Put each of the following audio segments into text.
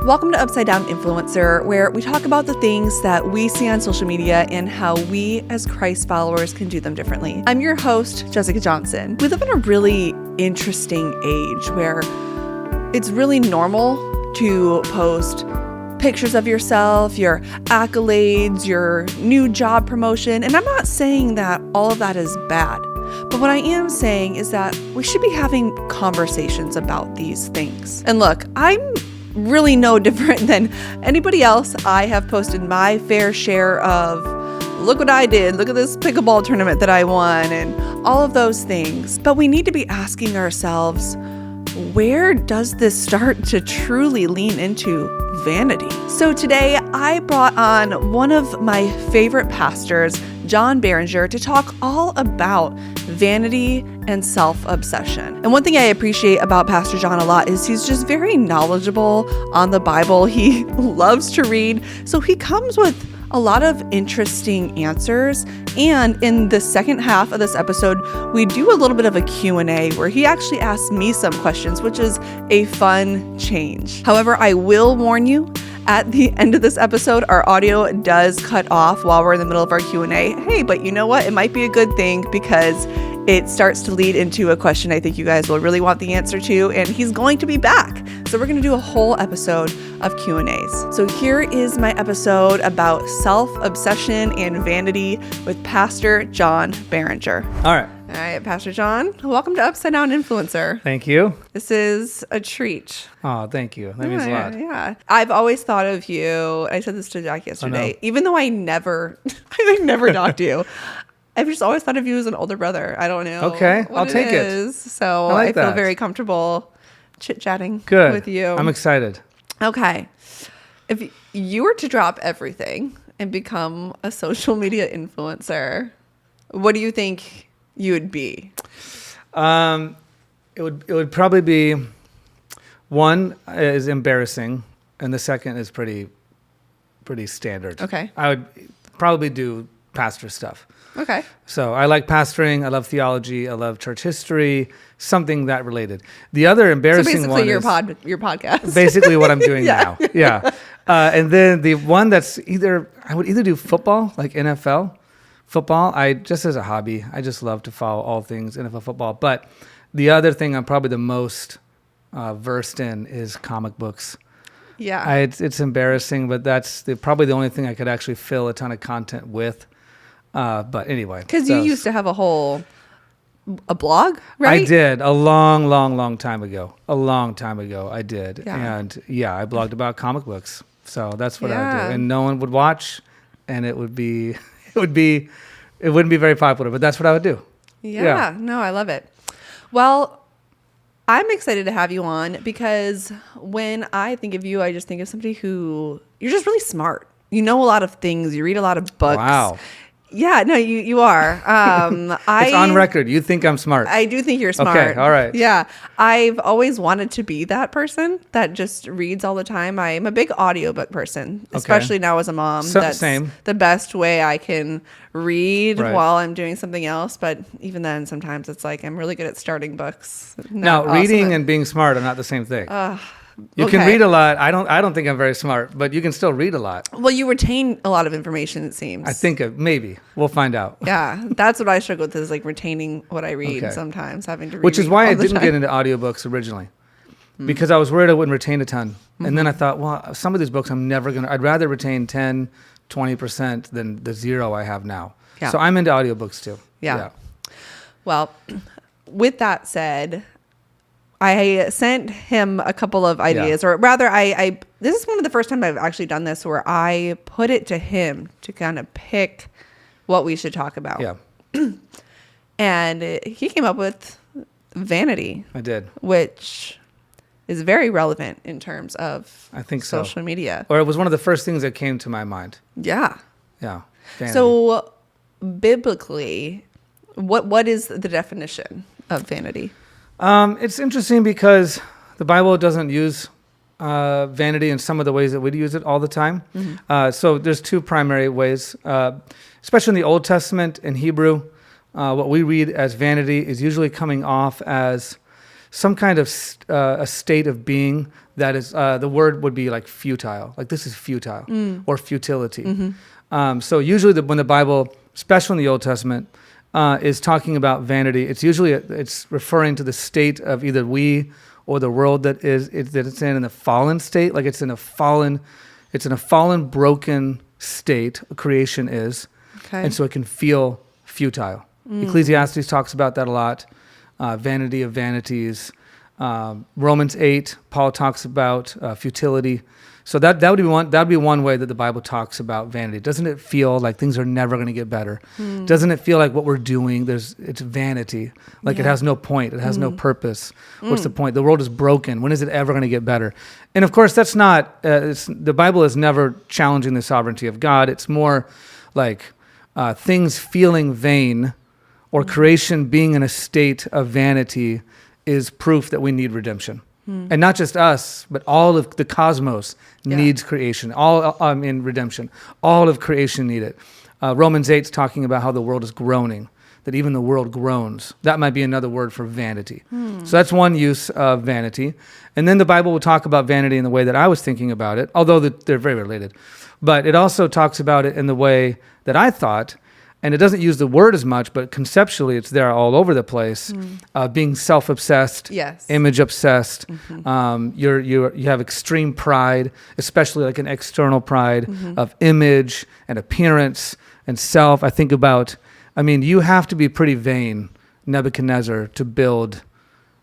Welcome to Upside Down Influencer, where we talk about the things that we see on social media and how we as Christ followers can do them differently. I'm your host, Jessica Johnson. We live in a really interesting age where it's really normal to post pictures of yourself, your accolades, your new job promotion. And I'm not saying that all of that is bad. But what I am saying is that we should be having conversations about these things. And look, I'm really no different than anybody else. I have posted my fair share of, look what I did, look at this pickleball tournament that I won, and all of those things. But we need to be asking ourselves, where does this start to truly lean into vanity? So today I brought on one of my favorite pastors, John Barringer, to talk all about vanity and self-obsession. And one thing I appreciate about Pastor John a lot is he's just very knowledgeable on the Bible. He loves to read, so he comes with a lot of interesting answers. And in the second half of this episode, we do a little bit of a Q&A where he actually asks me some questions, which is a fun change. However, I will warn you, at the end of this episode, our audio does cut off while we're in the middle of our Q&A. Hey, but you know what? It might be a good thing because it starts to lead into a question I think you guys will really want the answer to, and he's going to be back. So we're going to do a whole episode of Q&As. So here is my episode about self-obsession and vanity with Pastor John Barringer. All right. All right, Pastor John, welcome to Upside Down Influencer. Thank you. This is a treat. Oh, thank you. That means a lot. Yeah. I've always thought of you. I said this to Jack yesterday, even though I never talked to you. I've just always thought of you as an older brother. I don't know. Okay, I'll take it. So I feel that. very comfortable chit-chatting Good. with you. I'm excited. Okay. If you were to drop everything and become a social media influencer, what do you think you would be? It would probably be, one is embarrassing, and the second is pretty standard. Okay. I would probably do pastor stuff. Okay. So I like pastoring. I love theology. I love church history. Something that related. The other embarrassing one is your podcast. basically what I'm doing Yeah. now. Yeah. And then the one that's I would either do football, like NFL football. Just as a hobby, I just love to follow all things NFL football. But the other thing I'm probably the most versed in is comic books. Yeah. It's embarrassing, but that's probably the only thing I could actually fill a ton of content with. But anyway. Because you used to have a blog, right? I did a long time ago. I did. Yeah. And yeah, I blogged about comic books. So that's what I Yeah. do. And no one would watch, and it wouldn't be very popular, but that's what I would do. Yeah. No, I love it. Well, I'm excited to have you on because when I think of you, I just think of somebody who you're just really smart. You know a lot of things. You read a lot of books. Wow. Yeah, no, you are. It's on record. You think I'm smart. I do think you're smart. Okay, all right. Yeah. I've always wanted to be that person that just reads all the time. I'm a big audiobook person, especially now as a mom. That's same. the best way I can read Right. while I'm doing something else. But even then, sometimes it's like I'm really good at starting books. Now, reading and being smart are not the same thing. You can okay. read a lot. I don't think I'm very smart, but you can still read a lot. Well, you retain a lot of information, it seems. I think maybe. We'll find out. Yeah, that's what I struggle with is like retaining what I read Okay. sometimes, having to read. Which is why I didn't time. get into audiobooks originally. Because I was worried I wouldn't retain a ton. And then I thought, well, some of these books I'd rather retain 10, 20% than the zero I have now. Yeah. So I'm into audiobooks too. Yeah. Well, with that said, I sent him a couple of ideas, or rather, this is one of the first time I've actually done this where I put it to him to kind of pick what we should talk about. Yeah. And he came up with vanity. I did. Which is very relevant in terms of I think so. social media. Or it was one of the first things that came to my mind. Yeah. Yeah. Vanity. So biblically, what is the definition of vanity? It's interesting because the Bible doesn't use vanity in some of the ways that we'd use it all the time. Mm-hmm. So there's two primary ways, especially in the Old Testament in Hebrew. What we read as vanity is usually coming off as some kind of a state of being that is, the word would be like futile. Like this is futile or futility. So usually when the Bible, especially in the Old Testament, is talking about vanity, it's referring to the state of either we or the world that it's in a fallen state. Like it's in a fallen, broken state. Creation is, and so it can feel futile. Ecclesiastes talks about that a lot. Vanity of vanities. Romans 8, Paul talks about futility. So that would be one way that the Bible talks about vanity. Doesn't it feel like things are never going to get better? Doesn't it feel like what we're doing, it's vanity? Like it has no point. It has no purpose. What's the point? The world is broken. When is it ever going to get better? And of course, that's not, the Bible is never challenging the sovereignty of God. It's more like things feeling vain or creation being in a state of vanity is proof that we need redemption. And not just us, but all of the cosmos needs creation, in redemption. All of creation need it. Romans 8 is talking about how the world is groaning, that even the world groans. That might be another word for vanity. So that's one use of vanity. And then the Bible will talk about vanity in the way that I was thinking about it, although they're very related. But it also talks about it in the way that I thought, and it doesn't use the word as much, but conceptually it's there all over the place. Being self-obsessed, image obsessed. You have extreme pride, especially like an external pride of image and appearance and self. I think about, you have to be pretty vain, Nebuchadnezzar, to build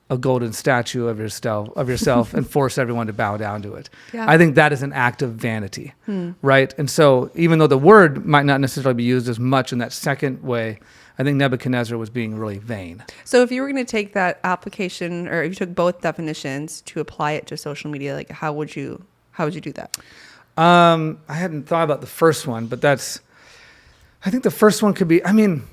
a golden statue of yourself and force everyone to bow down to it. I think that is an act of vanity, right? And so even though the word might not necessarily be used as much in that second way, I think Nebuchadnezzar was being really vain. So if you were going to take that application, or if you took both definitions to apply it to social media, like how would you do that? I hadn't thought about the first one, but I think the first one could be, during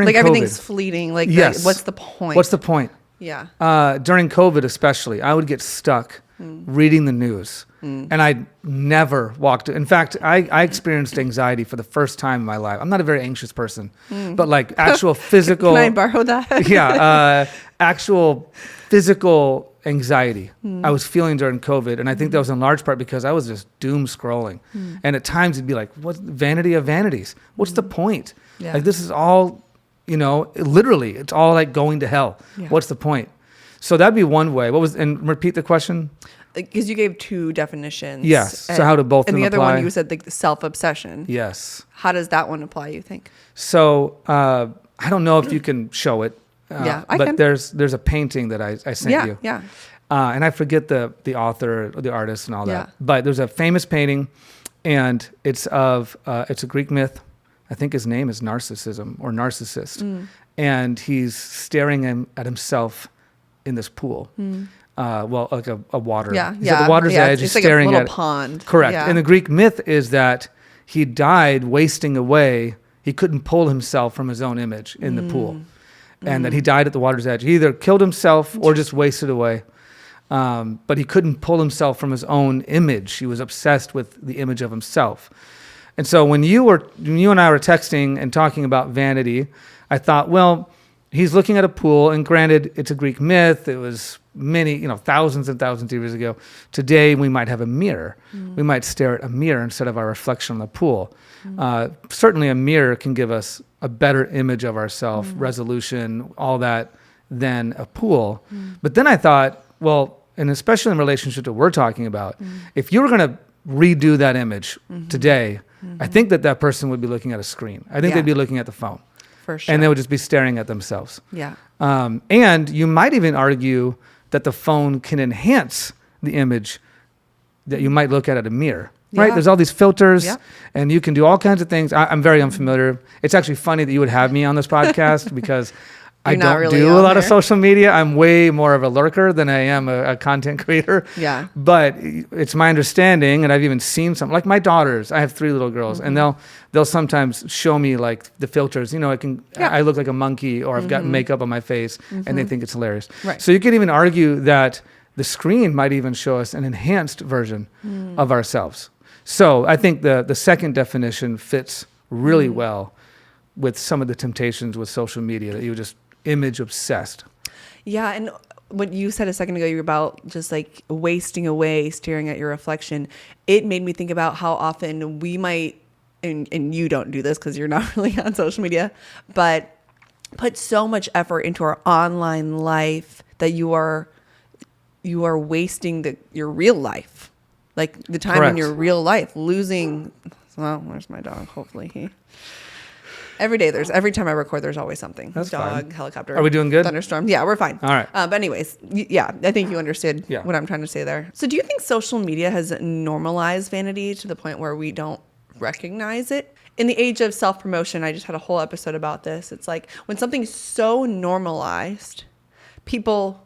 like COVID, everything's fleeting. Like what's the point? What's the point? Yeah. During COVID especially, I would get stuck reading the news. And I never walked. In fact, I experienced anxiety for the first time in my life. I'm not a very anxious person, but like actual physical. Can I borrow that? Actual physical anxiety I was feeling during COVID. And I think that was in large part because I was just doom scrolling. And at times it'd be like, what vanity of vanities? What's the point? Like this is all, literally, it's all like going to hell. What's the point? So that'd be one way. And repeat the question? Because you gave two definitions. Yes. So how do both of them apply? And the other one you said the self-obsession. Yes. How does that one apply, you think? So I don't know if you can show it. I but can. There's a painting that I sent you. Yeah. And I forget the author, or the artist, and all that. But there's a famous painting, and it's a Greek myth. I think his name is Narcissism or Narcissist, and he's staring at himself in this pool. Like a water. He's at the water's edge. He's staring like a at little pond. Correct. Yeah. And the Greek myth is that he died wasting away. He couldn't pull himself from his own image in the pool. And that he died at the water's edge. He either killed himself or just wasted away. But he couldn't pull himself from his own image. He was obsessed with the image of himself. And so when you and I were texting and talking about vanity, I thought, well, he's looking at a pool, and granted, it's a Greek myth. It was many, thousands and thousands of years ago. Today, we might have a mirror. We might stare at a mirror instead of our reflection on the pool. Certainly, a mirror can give us a better image of ourselves, resolution, all that, than a pool. But then I thought, well, and especially in relationship to what we're talking about, if you were going to redo that image today, I think that person would be looking at a screen. I think they'd be looking at the phone. For sure. And they would just be staring at themselves. Yeah. And you might even argue that the phone can enhance the image that you might look at a mirror. Right? There's all these filters, and you can do all kinds of things. I'm very unfamiliar. It's actually funny that you would have me on this podcast because I don't really do a lot of social media. I'm way more of a lurker than I am a content creator. Yeah. But it's my understanding, and I've even seen some, like my daughters. I have 3 little girls, and they'll sometimes show me like the filters. I look like a monkey, or I've got makeup on my face, and they think it's hilarious. Right. So you could even argue that the screen might even show us an enhanced version of ourselves. So I think the second definition fits really well with some of the temptations with social media, that you're just image obsessed. Yeah, and what you said a second ago, you're about just like wasting away staring at your reflection. It made me think about how often we might, and you don't do this because you're not really on social media, but put so much effort into our online life that you are wasting your real life, like the time Correct. in your real life, losing. Well, where's my dog? Hopefully every time I record, there's always something. That's dog, fine. helicopter. Are we doing good? Thunderstorm. Yeah, we're fine. All right. But anyways, yeah, I think you understood Yeah. what I'm trying to say there. So do you think social media has normalized vanity to the point where we don't recognize it? In the age of self-promotion, I just had a whole episode about this. It's like when something's so normalized, people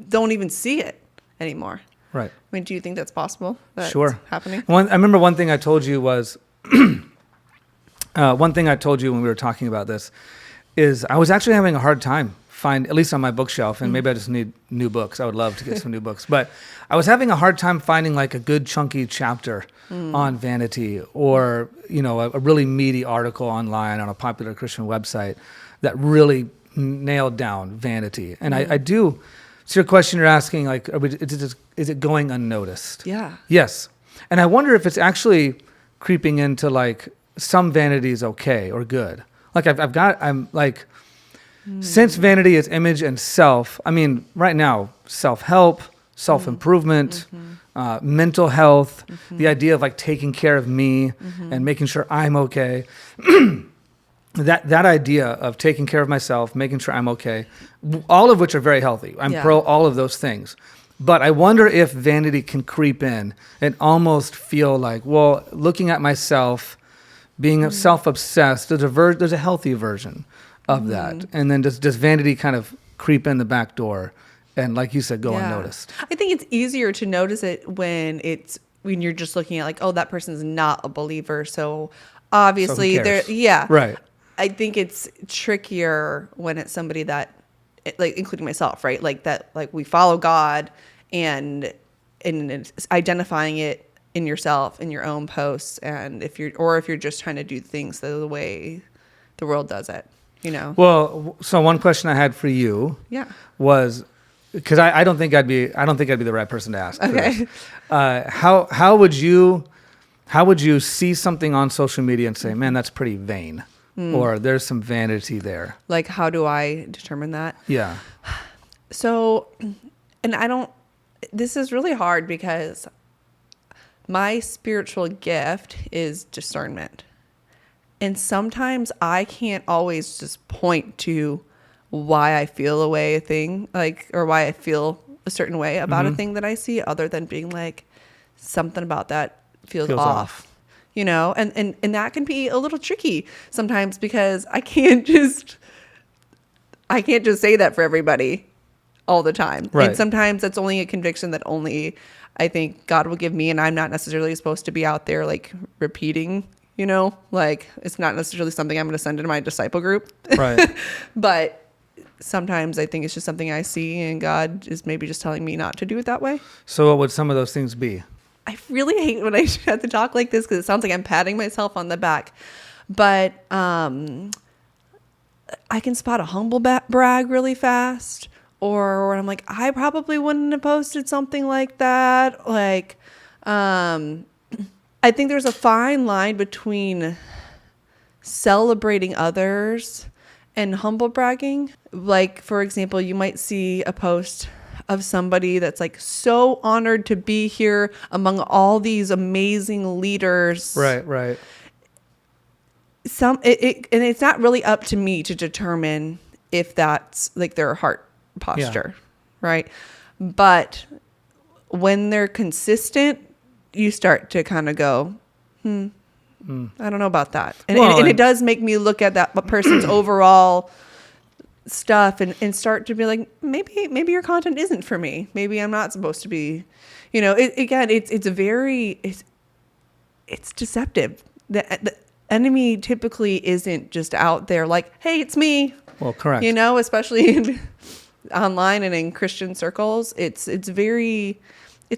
don't even see it anymore. Right. I mean, do you think that's possible? That's Sure. happening? I remember one thing I told you was, one thing I told you when we were talking about this is I was actually having a hard time at least on my bookshelf, and maybe I just need new books. I would love to get some new books, but I was having a hard time finding like a good chunky chapter on Vanity, or, you know, a really meaty article online on a popular Christian website that really nailed down Vanity. And I do. So your question you're asking, like, is it going unnoticed? Yeah. Yes. And I wonder if it's actually creeping into like some Vanity is okay or good. Like since Vanity is image and self, I mean, right now, self-help, self-improvement, mental health, the idea of like taking care of me and making sure I'm okay. That idea of taking care of myself, making sure I'm okay, all of which are very healthy. I'm pro all of those things. But I wonder if Vanity can creep in and almost feel like, well, looking at myself, being self-obsessed, there's a healthy version of that. And then does Vanity kind of creep in the back door and, like you said, go unnoticed? I think it's easier to notice it when you're just looking at like, oh, that person's not a believer, so obviously Right. I think it's trickier when it's somebody that, like, including myself, right? Like that, like we follow God and it's identifying it in yourself, in your own posts. And if you're just trying to do things the way the world does it, you know? Well, so one question I had for you was, because I don't think I'd be the right person to ask. Okay. How would you see something on social media and say, man, that's pretty vain? Or there's some vanity there. Like, how do I determine that? Yeah. So, and this is really hard because my spiritual gift is discernment. And sometimes I can't always just point to why I feel a thing, like, or why I feel a certain way about a thing that I see, other than being like, something about that feels off. You know, and that can be a little tricky sometimes because I can't just say that for everybody all the time. Right. And sometimes that's only a conviction that only I think God will give me, and I'm not necessarily supposed to be out there like repeating, you know, like it's not necessarily something I'm going to send into my disciple group. Right. But sometimes I think it's just something I see, and God is maybe just telling me not to do it that way. So what would some of those things be? I really hate when I have to talk like this because it sounds like I'm patting myself on the back. But I can spot a humble brag really fast, or when I'm like, I probably wouldn't have posted something like that. Like, I think there's a fine line between celebrating others and humble bragging. Like, for example, you might see a post of somebody that's like so honored to be here among all these amazing leaders. Right. And it's not really up to me to determine if that's like their heart posture, right? But when they're consistent, you start to kind of go, I don't know about that. And it does make me look at that person's overall stuff and start to be like, maybe your content isn't for me. Maybe I'm not supposed to be, you know, it's deceptive. The enemy typically isn't just out there like, hey, it's me. Well, correct. You know, especially in online and in Christian circles, it's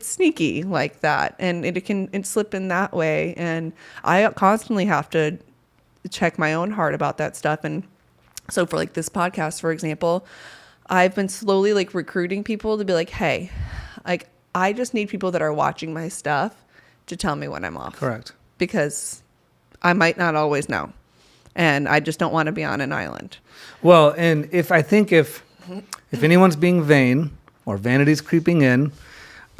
sneaky like that. And it can slip in that way. And I constantly have to check my own heart about that stuff. And so for like this podcast, for example, I've been slowly like recruiting people to be like, hey, like I just need people that are watching my stuff to tell me when I'm off. Correct. Because I might not always know. And I just don't want to be on an island. Well, and if anyone's being vain or vanity's creeping in,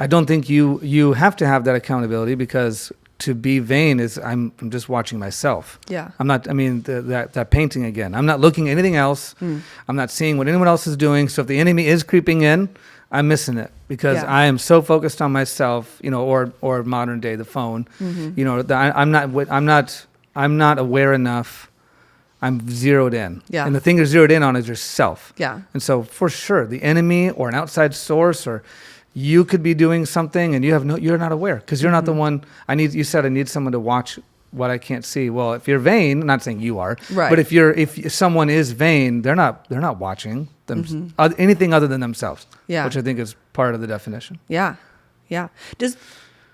I don't think you have to have that accountability, because to be vain is I'm just watching myself. Yeah. I'm not, I mean, that painting again. I'm not looking at anything else. I'm not seeing what anyone else is doing. So if the enemy is creeping in, I'm missing it, because I am so focused on myself, or modern day, the phone, I'm not aware enough. I'm zeroed in. Yeah. And the thing you're zeroed in on is yourself. Yeah. And so for sure, the enemy or an outside source, or you could be doing something and you're not aware, because you're not the one. You said I need someone to watch what I can't see. Well, if you're vain, I'm not saying you are, right. But if someone is vain, they're not watching them anything other than themselves. Yeah. Which I think is part of the definition. Yeah. Yeah.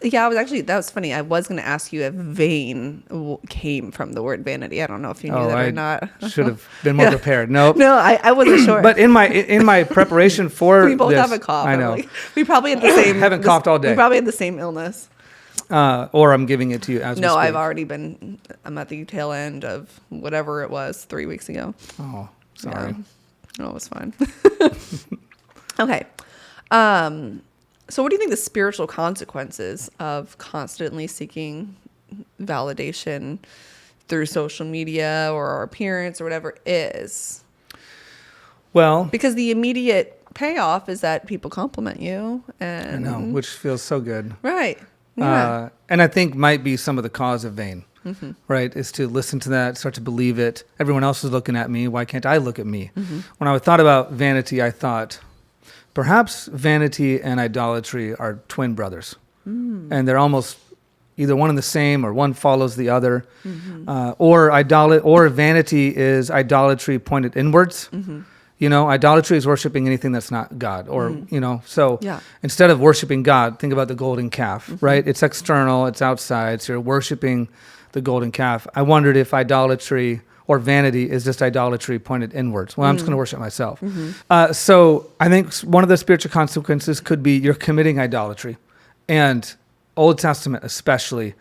That was funny. I was going to ask you if vain came from the word vanity. I don't know if you knew that or not. Should have been more prepared. Nope. No, I wasn't sure. But in my preparation for we both this, have a cough. I know. We probably had the same. Haven't coughed all day. We probably had the same illness. Or I'm giving it to you as we speak. I've already been. I'm at the tail end of whatever it was 3 weeks ago. Oh, sorry. Yeah. Oh, it was fine. Okay. So what do you think the spiritual consequences of constantly seeking validation through social media or our appearance or whatever is? Well, because the immediate payoff is that people compliment you, and I know, which feels so good. Right. Yeah. And I think might be some of the cause of vain, right? Is to listen to that, start to believe it. Everyone else is looking at me. Why can't I look at me? When I thought about vanity, I thought, perhaps vanity and idolatry are twin brothers, and they're almost either one and the same, or one follows the other, or vanity is idolatry pointed inwards. Idolatry is worshiping anything that's not God, or instead of worshiping God, think about the golden calf, right? It's external, it's outside, so you're worshiping the golden calf. I wondered if idolatry or vanity is just idolatry pointed inwards. Well, I'm just going to worship myself. So I think one of the spiritual consequences could be you're committing idolatry. And Old Testament especially,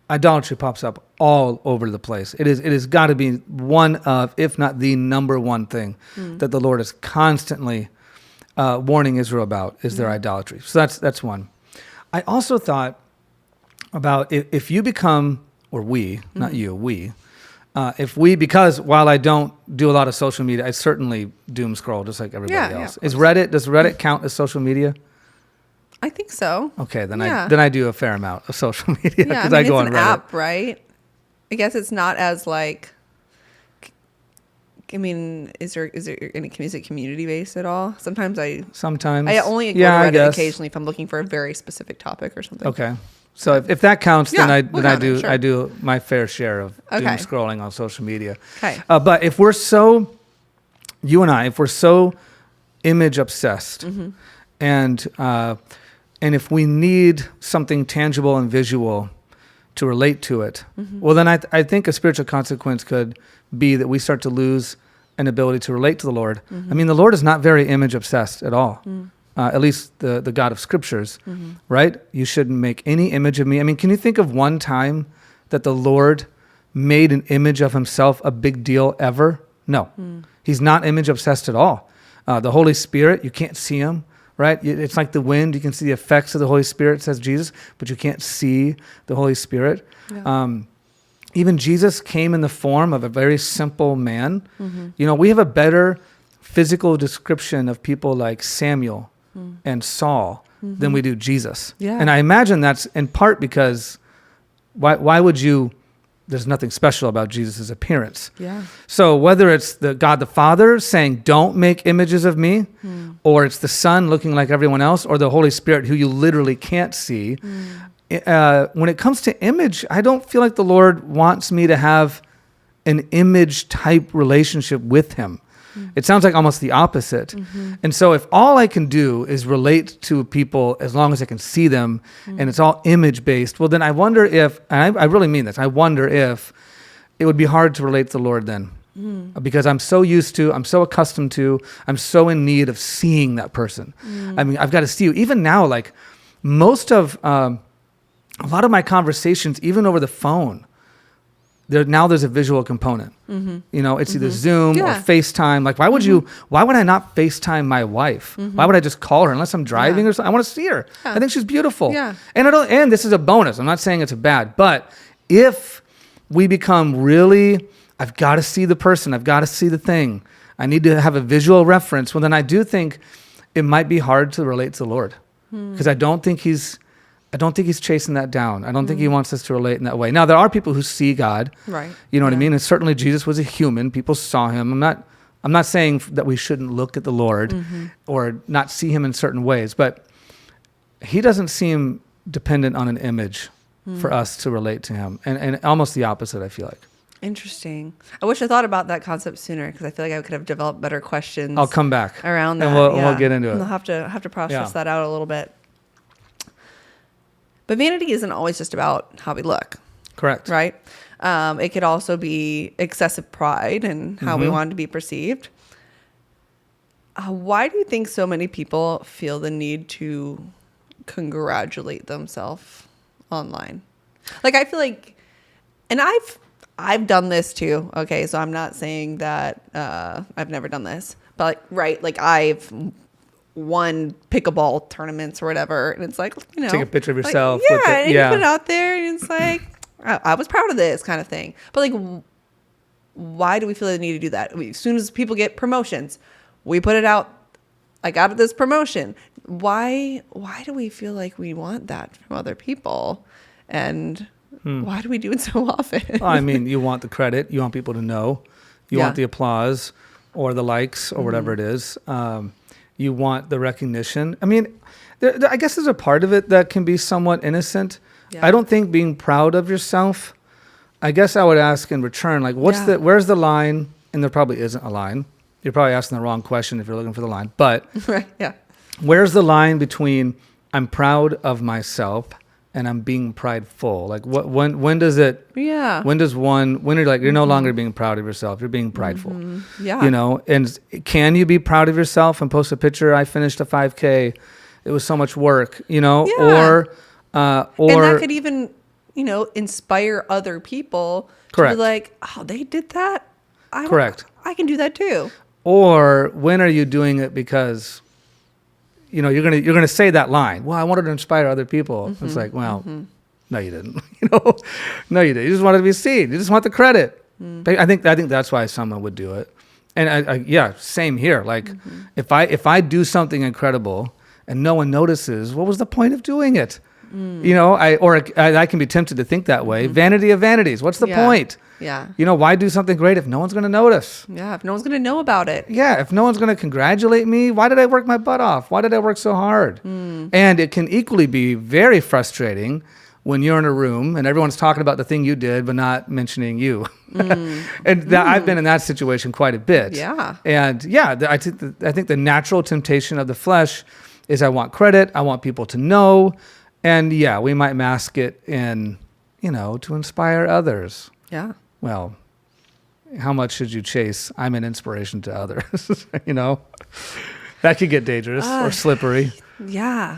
idolatry pops up all over the place. It has got to be one of, if not the number one thing that the Lord is constantly warning Israel about is their idolatry. So that's one. I also thought about if you become, or we, not you, we, because while I don't do a lot of social media, I certainly doom scroll just like everybody else. Does Reddit count as social media? I think so. Okay, then I do a fair amount of social media because I go on Reddit. It's an app, right? I guess it's not as like. I mean, is it community based at all? Sometimes I only go to Reddit occasionally if I'm looking for a very specific topic or something. Okay. So if that counts, then I do my fair share of doom scrolling on social media. Okay. But if we're so image obsessed, and if we need something tangible and visual to relate to it, well, then I think a spiritual consequence could be that we start to lose an ability to relate to the Lord. I mean, the Lord is not very image obsessed at all. At least the God of Scriptures, right? You shouldn't make any image of me. I mean, can you think of one time that the Lord made an image of himself a big deal ever? No. He's not image obsessed at all. The Holy Spirit, you can't see him, right? It's like the wind. You can see the effects of the Holy Spirit, says Jesus, but you can't see the Holy Spirit. Yeah. Even Jesus came in the form of a very simple man. We have a better physical description of people like Samuel and Saul than we do Jesus. Yeah. And I imagine that's in part because why would you, there's nothing special about Jesus' appearance. Yeah. So whether it's the God the Father saying, don't make images of me, or it's the Son looking like everyone else, or the Holy Spirit who you literally can't see, when it comes to image, I don't feel like the Lord wants me to have an image type relationship with him. It sounds like almost the opposite. And so if all I can do is relate to people as long as I can see them and it's all image based, well, then I wonder if, and I really mean this, I wonder if it would be hard to relate to the Lord then. because I'm so accustomed to, I'm so in need of seeing that person. I mean, I've got to see you. Even now, like most of, a lot of my conversations, even over the phone, there's a visual component. You know, it's either Zoom or FaceTime. Like, why would I not FaceTime my wife? Why would I just call her unless I'm driving or something? I want to see her. I think she's beautiful. And this is a bonus. I'm not saying it's a bad, but if we become really, I've got to see the person, I've got to see the thing, I need to have a visual reference. Well, then I do think it might be hard to relate to the Lord, because I don't think he's chasing that down. I don't think he wants us to relate in that way. Now, there are people who see God, right? You know what I mean? And certainly Jesus was a human. People saw him. I'm not saying that we shouldn't look at the Lord or not see him in certain ways, but he doesn't seem dependent on an image for us to relate to him. And almost the opposite, I feel like. Interesting. I wish I thought about that concept sooner, because I feel like I could have developed better questions. I'll come back around that. And we'll get into it. I'll have to process that out a little bit. But vanity isn't always just about how we look. Correct. Right? It could also be excessive pride and how we want to be perceived. Why do you think so many people feel the need to congratulate themselves online? Like, I feel like, and I've done this too. Okay, so I'm not saying that I've never done this, but like I've won pickleball tournaments or whatever, and it's like, you know, take a picture of yourself. Like, and you put it out there, and it's like, I was proud of this kind of thing. But like, why do we feel the need to do that? As soon as people get promotions, we put it out. I got this promotion. Why do we feel like we want that from other people? And why do we do it so often? Well, I mean, you want the credit. You want people to know. You want the applause or the likes or whatever it is. You want the recognition. I mean, I guess there's a part of it that can be somewhat innocent. Yeah. I don't think being proud of yourself, I guess I would ask in return, like, where's the line? And there probably isn't a line. You're probably asking the wrong question if you're looking for the line. But where's the line between I'm proud of myself and I'm being prideful? Like, when does it? Yeah. When are you like, you're no longer being proud of yourself, you're being prideful. Yeah. You know, and can you be proud of yourself and post a picture? I finished a 5K. It was so much work. You know, or and that could even, you know, inspire other people to be like, oh, they did that. I can do that too. Or when are you doing it because, you know, you're gonna say that line? Well, I wanted to inspire other people. It's like, well, no, you didn't. You know, no, you didn't. You just wanted to be seen. You just want the credit. I think that's why someone would do it. And same here. Like, if I do something incredible and no one notices, what was the point of doing it? You know, I can be tempted to think that way. Vanity of vanities. What's the point? Yeah. You know, why do something great if no one's going to notice? Yeah, if no one's going to know about it. Yeah, if no one's going to congratulate me, why did I work my butt off? Why did I work so hard? And it can equally be very frustrating when you're in a room and everyone's talking about the thing you did but not mentioning you. And I've been in that situation quite a bit. Yeah. And I think the natural temptation of the flesh is I want credit, I want people to know, and we might mask it in, you know, to inspire others. Yeah. Well, how much should you chase? I'm an inspiration to others. You know, that could get dangerous or slippery. Yeah.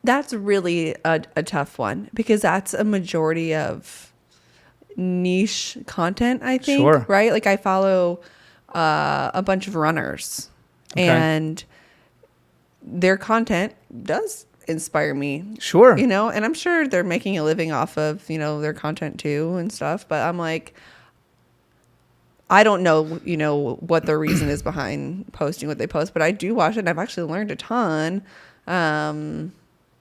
That's really a tough one, because that's a majority of niche content, I think. Sure. Right? Like, I follow a bunch of runners, and their content does inspire me. Sure. You know, and I'm sure they're making a living off of, you know, their content too and stuff, but I'm like, I don't know, you know, what their reason is behind posting what they post, but I do watch it and I've actually learned a ton.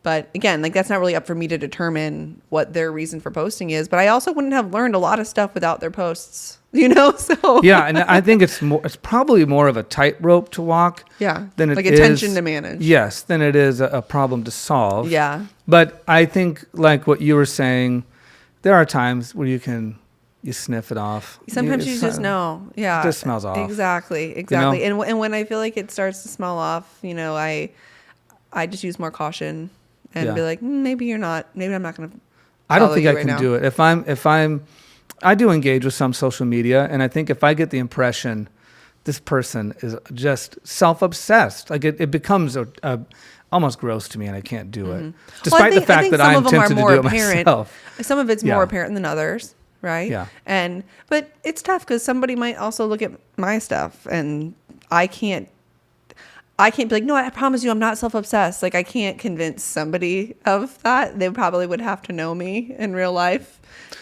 But again, like, that's not really up for me to determine what their reason for posting is, but I also wouldn't have learned a lot of stuff without their posts, you know? So yeah, and I think it's probably more of a tightrope to walk. Yeah. Than it is attention to manage. Yes, than it is a problem to solve. Yeah. But I think, like what you were saying, there are times where you sniff it off. Sometimes you just know. Yeah. It just smells off. Exactly. You know? And when I feel like it starts to smell off, you know, I just use more caution and be like, maybe I'm not going to. I don't think I can do it. If I'm I do engage with some social media, and I think if I get the impression this person is just self-obsessed, like it becomes almost gross to me, and I can't do it, despite the fact that I'm tempted to do it myself. Some of it's more apparent than others, right? Yeah. But it's tough because somebody might also look at my stuff, and I can't be like, no, I promise you I'm not self-obsessed. Like, I can't convince somebody of that. They probably would have to know me in real life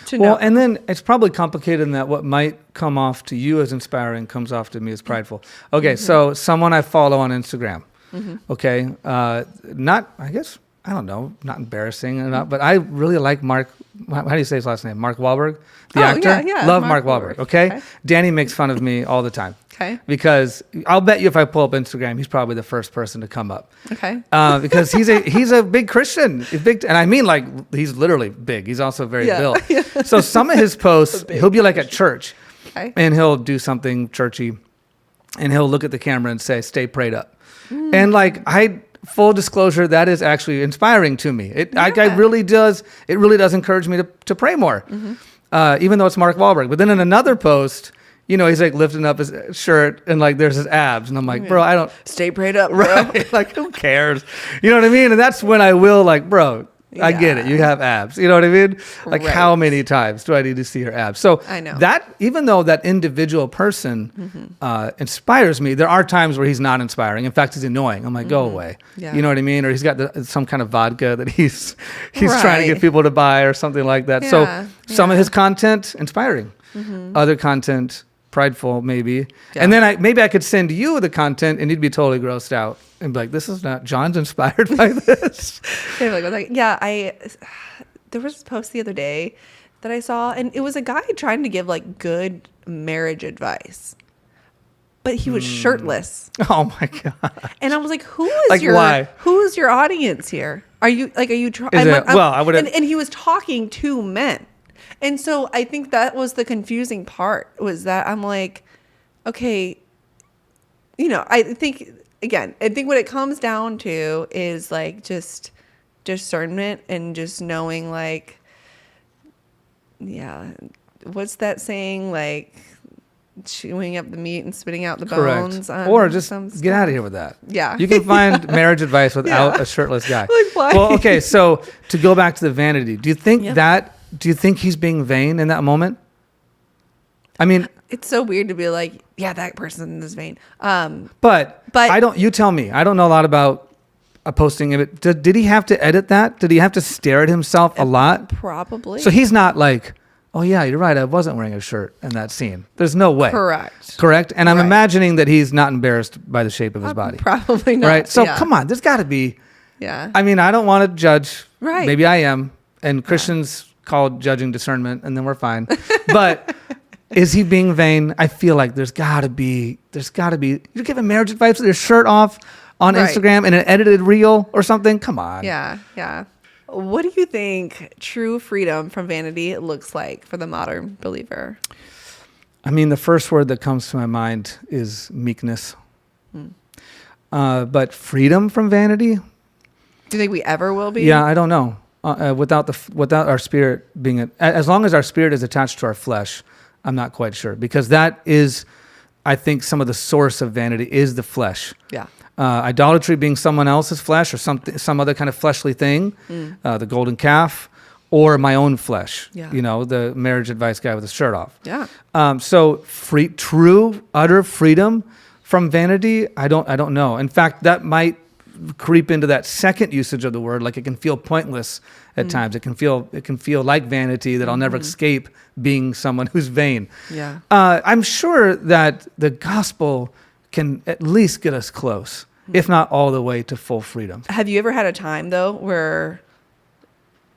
to know. Well, and then it's probably complicated in that what might come off to you as inspiring comes off to me as prideful. Okay, so someone I follow on Instagram, okay, not, I guess, I don't know, not embarrassing or not, but I really like Mark, how do you say his last name? Mark Wahlberg, the actor? Yeah, Love Mark Wahlberg, okay? Danny makes fun of me all the time. Okay. Because I'll bet you if I pull up Instagram, he's probably the first person to come up. Okay. Because he's a big Christian, and I mean like he's literally big. He's also very built. Yeah. So some of his posts, he'll be like at church, and he'll do something churchy, and he'll look at the camera and say, "Stay prayed up," and like full disclosure, that is actually inspiring to me. It really does encourage me to pray more, even though it's Mark Wahlberg. But then in another post, you know, he's like lifting up his shirt and like there's his abs. And I'm like, bro, I don't... Stay prayed up, bro. Right? Like, who cares? You know what I mean? And that's when I will like, bro, I get it. You have abs. You know what I mean? Like how many times do I need to see your abs? So I know that, even though that individual person inspires me, there are times where he's not inspiring. In fact, he's annoying. I'm like, go away. Yeah. You know what I mean? Or he's got some kind of vodka that he's trying to get people to buy or something like that. Yeah. So some of his content, inspiring. Other content, prideful maybe. Yeah. And then maybe I could send you the content and you'd be totally grossed out and be like, this is not, John's inspired by this. There was this post the other day that I saw, and it was a guy trying to give like good marriage advice, but he was shirtless. Oh my God. And I was like, who is your audience here? Are you trying? And he was talking to men. And so I think that was the confusing part, was that I'm like, okay, you know, I think what it comes down to is like just discernment and just knowing like, what's that saying? Like chewing up the meat and spitting out the bones. Or just get out of here with that. Yeah. You can find marriage advice without a shirtless guy. Like, why? Well, okay, so to go back to the vanity, do you think he's being vain in that moment? I mean, it's so weird to be like, yeah, that person is vain. But I don't. You tell me. I don't know a lot about a posting of it. Did he have to edit that? Did he have to stare at himself a lot? Probably. So he's not like, oh yeah, you're right. I wasn't wearing a shirt in that scene. There's no way. Correct. And I'm imagining that he's not embarrassed by the shape of his body. Probably not. Right. So come on, there's got to be. Yeah. I mean, I don't want to judge. Right. Maybe I am. And Christians called judging discernment, and then we're fine. But is he being vain? I feel like there's got to be. You're giving marriage advice with your shirt off on Instagram in an edited reel or something. Come on. Yeah. What do you think true freedom from vanity looks like for the modern believer? I mean, the first word that comes to my mind is meekness. But freedom from vanity? Do you think we ever will be? Yeah, I don't know. Without our spirit being, as long as our spirit is attached to our flesh, I'm not quite sure, because that is, I think, some of the source of vanity is the flesh. Yeah. Idolatry being someone else's flesh or some other kind of fleshly thing, the golden calf, or my own flesh. Yeah. You know, the marriage advice guy with his shirt off. Yeah. So true, utter freedom from vanity, I don't know. In fact, that might creep into that second usage of the word. Like, it can feel pointless at times. It can feel like vanity, that I'll never escape being someone who's vain. Yeah. I'm sure that the gospel can at least get us close, if not all the way to full freedom. Have you ever had a time though where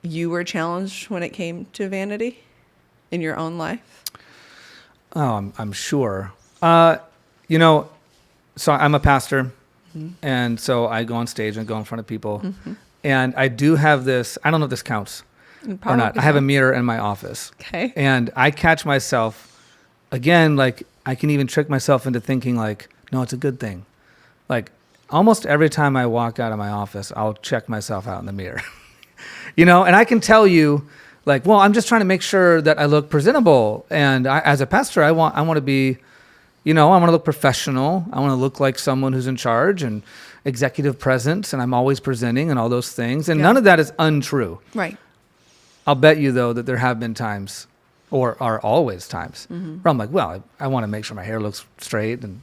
you were challenged when it came to vanity in your own life? Oh, I'm sure. So I'm a pastor. And so I go on stage and go in front of people. And I do have this, I don't know if this counts or not. I have a mirror in my office. Okay. And I catch myself, again, like I can even trick myself into thinking like, no, it's a good thing. Like almost every time I walk out of my office, I'll check myself out in the mirror. And I can tell you Like, well, I'm just trying to make sure that I look presentable. And as a pastor, I want to be, I want to look professional. I want to look like someone who's in charge and executive presence. And I'm always presenting and all those things. And none of that is untrue. Right. I'll bet you, though, that there have been times, or are always times, where I'm like, well, I want to make sure my hair looks straight, and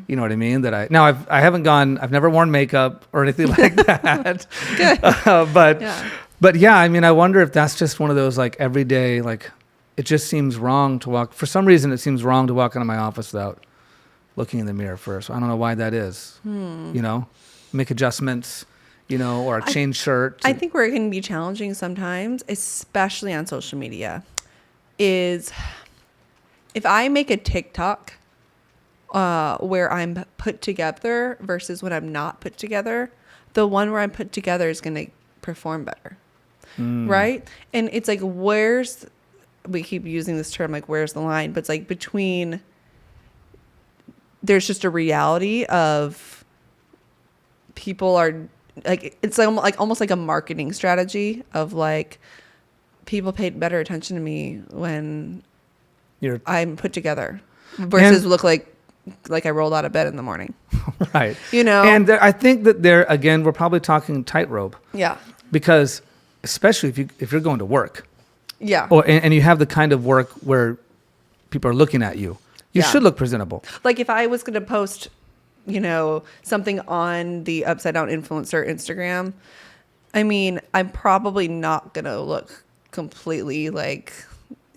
you know what I mean. I've never worn makeup or anything like that. Good. But yeah, I mean, I wonder if that's just one of those like everyday, like it just seems wrong to walk. For some reason, it seems wrong to walk into my office without looking in the mirror first. I don't know why that is. Make adjustments. Or change shirt. I think where it can be challenging sometimes, especially on social media, is if I make a TikTok where I'm put together versus when I'm not put together, the one where I'm put together is going to perform better. Right? And it's like, we keep using this term, like, where's the line? But it's like between, there's just a reality of people are, like, it's like almost like a marketing strategy of like people paid better attention to me when I'm put together versus look like I rolled out of bed in the morning. Right. And I think that again, we're probably talking tightrope. Yeah. Because especially if you're going to work. Yeah. And you have the kind of work where people are looking at you. You should look presentable. Like if I was going to post something on the Upside Down Influencer Instagram, I mean, I'm probably not going to look completely like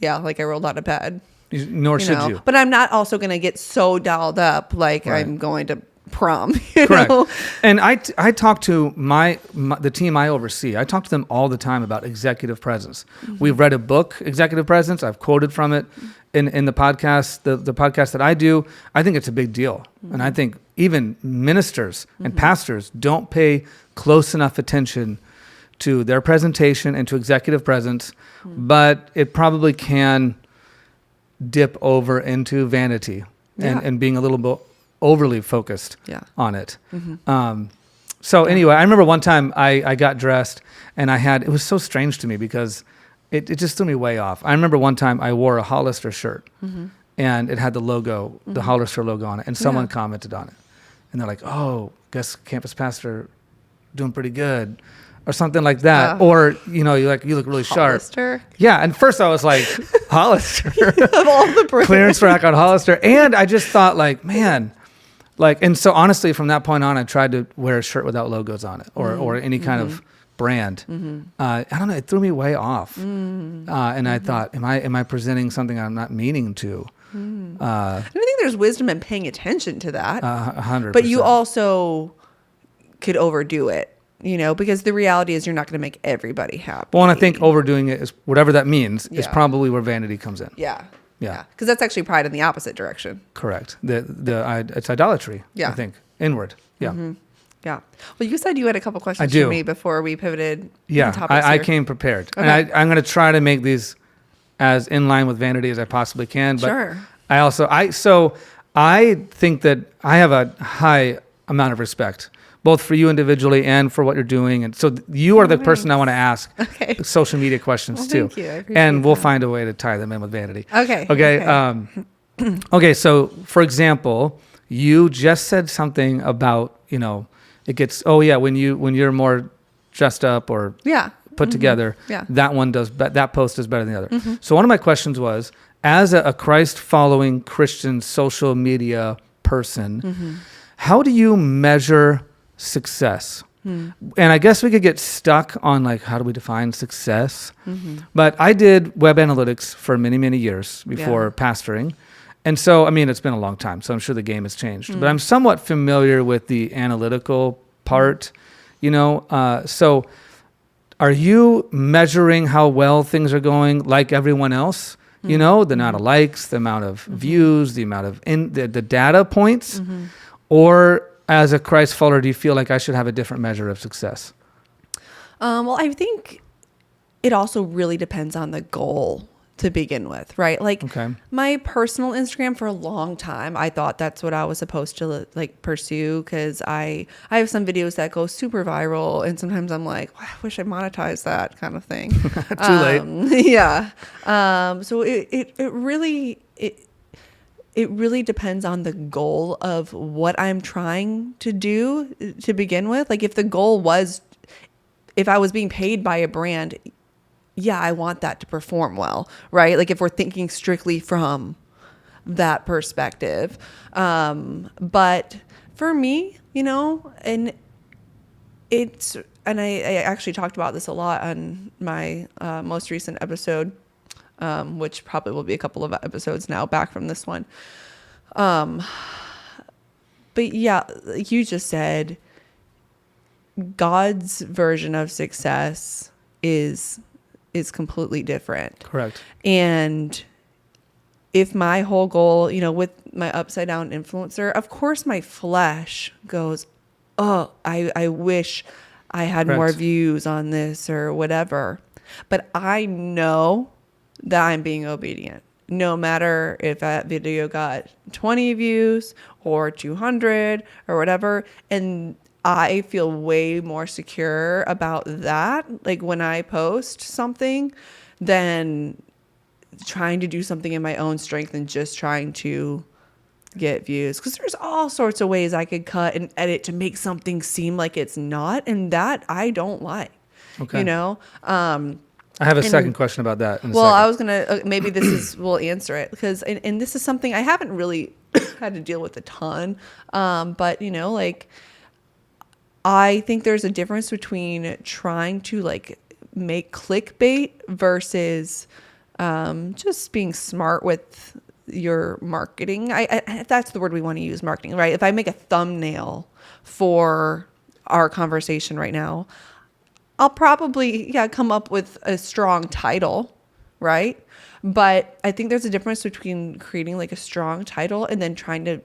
I rolled out of bed. Nor should you. But I'm not also going to get so dialed up like I'm going to prom. Correct. And I talk to the team I oversee. I talk to them all the time about executive presence. We've read a book, Executive Presence. I've quoted from it in the podcast, the podcast that I do. I think it's a big deal. And I think even ministers and pastors don't pay close enough attention to their presentation and to executive presence, but it probably can dip over into vanity and being a little bit overly focused on it. So anyway, I remember one time I got dressed and it was so strange to me because it just threw me way off. I remember one time I wore a Hollister shirt and it had the logo, the Hollister logo on it, and someone commented on it. And they're like, oh, guess campus pastor doing pretty good, or something like that. Or, you look really sharp. Hollister? Yeah. And first I was like, Hollister. Of all the brands. Clearance rack on Hollister. And I just thought like, man, and so honestly, from that point on, I tried to wear a shirt without logos on it or any kind of brand. I don't know. It threw me way off. And I thought, am I presenting something I'm not meaning to? I think there's wisdom in paying attention to that. 100%. But you also could overdo it, because the reality is you're not going to make everybody happy. Well, and I think overdoing it is whatever that means is probably where vanity comes in. Yeah. Because that's actually pride in the opposite direction. Correct. It's idolatry. I think inward. Yeah. Yeah. Well, you said you had a couple questions for me before we pivoted. Yeah. I came prepared, and I'm going to try to make these as in line with vanity as I possibly can. But sure. I think that I have a high amount of respect, both for you individually and for what you're doing. And so you are the person I want to ask social media questions too. Thank you. I appreciate and we'll that. find a way to tie them in with vanity. Okay. Okay. So for example, you just said something about, it gets, when you're more dressed up or put together, that one that post is better than the other. So one of my questions was, as a Christ following Christian social media person, how do you measure success? And I guess we could get stuck on like, how do we define success? But I did web analytics for many, many years before pastoring. And so, I mean, it's been a long time, so I'm sure the game has changed, but I'm somewhat familiar with the analytical part, so are you measuring how well things are going like everyone else? The amount of likes, the amount of views, the amount of the data points, or as a Christ follower, do you feel like I should have a different measure of success? Well, I think it also really depends on the goal to begin with, right? Like Okay. my personal Instagram for a long time, I thought that's what I was supposed to like pursue, because I have some videos that go super viral, and sometimes I'm like, "Wow, I wish I monetized that," kind of thing. Too late. Yeah. So it really depends on the goal of what I'm trying to do to begin with. Like if the goal was, if I was being paid by a brand, yeah, I want that to perform well, right? Like if we're thinking strictly from that perspective. But for me, and I actually talked about this a lot on my most recent episode, which probably will be a couple of episodes now back from this one. But yeah, like you just said, God's version of success is completely different. Correct. And if my whole goal, with my upside down influencer, of course my flesh goes, oh, I wish I had Correct. more views on this or whatever. But I know that I'm being obedient, no matter if that video got 20 views or 200 or whatever. And I feel way more secure about that, like when I post something, than trying to do something in my own strength and just trying to get views. Because there's all sorts of ways I could cut and edit to make something seem like it's not, and that I don't like. Okay. I have a second question about that. Well, I was gonna maybe we'll answer it, because and this is something I haven't really had to deal with a ton, but like, I think there's a difference between trying to like make clickbait versus just being smart with your marketing. I that's the word we want to use, marketing, right? If I make a thumbnail for our conversation right now, I'll probably come up with a strong title, right? But I think there's a difference between creating like a strong title and then trying to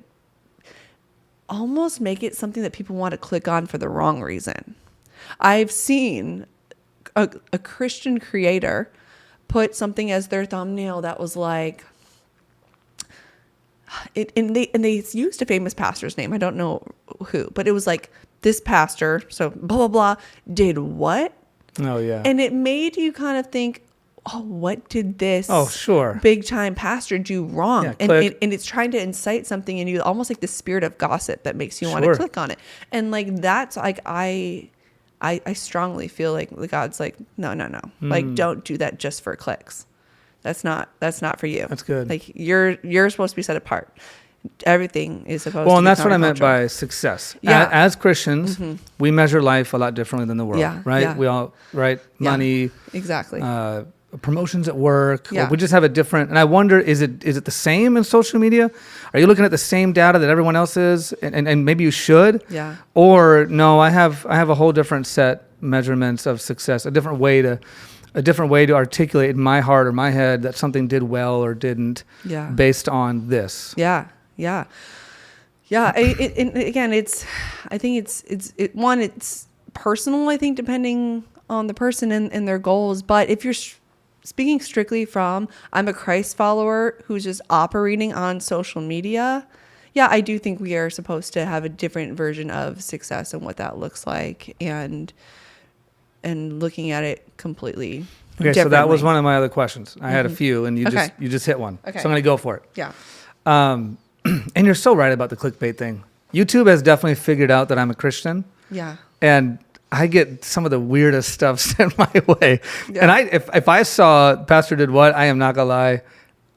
almost make it something that people want to click on for the wrong reason. I've seen a Christian creator put something as their thumbnail that was like, and they used a famous pastor's name. I don't know who, but it was like, this pastor, so blah, blah, blah, did what? Oh, yeah. And it made you kind of think, oh, what did this big time pastor do wrong? Yeah, and it's trying to incite something in you, almost like the spirit of gossip that makes you want to click on it. And like, that's like, I strongly feel like God's like, no. Like, don't do that just for clicks. That's not for you. That's good. Like you're supposed to be set apart. Everything is supposed to be. Well, and that's what I meant by success. Yeah. As Christians, we measure life a lot differently than the world, right? Yeah. We all, right? Money. Exactly. Promotions at work. Yeah. We just have a different, and I wonder, is it the same in social media? Are you looking at the same data that everyone else is? And maybe you should. Yeah. Or no, I have a whole different set measurements of success, a different way to articulate in my heart or my head that something did well or didn't, based on this. Yeah. And again, it's personal, I think, depending on the person and their goals. But if you're speaking strictly from, I'm a Christ follower who's just operating on social media, I do think we are supposed to have a different version of success and what that looks like, and looking at it completely Okay, so that was one of my other questions. I had a few, and you just hit one. Okay. So I'm going to go for it. Yeah. And you're so right about the clickbait thing. YouTube has definitely figured out that I'm a Christian. Yeah. And I get some of the weirdest stuff sent my way. Yeah. And if I saw Pastor did what, I am not going to lie,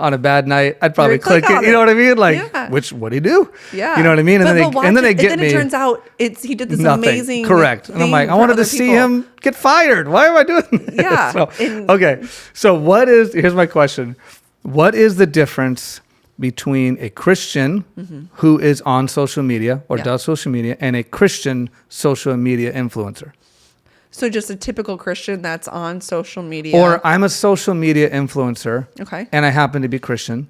on a bad night, I'd probably click it. You know what I mean? Like, what'd he do? Yeah. You know what I mean? And then they get me. It turns out he did this nothing. Amazing. Correct. And I'm like, I wanted to see him get fired. Why am I doing this? Yeah. Okay. So here's my question. What is the difference between a Christian who is on social media or does social media and a Christian social media influencer? So just a typical Christian that's on social media. Or I'm a social media influencer. Okay. And I happen to be Christian.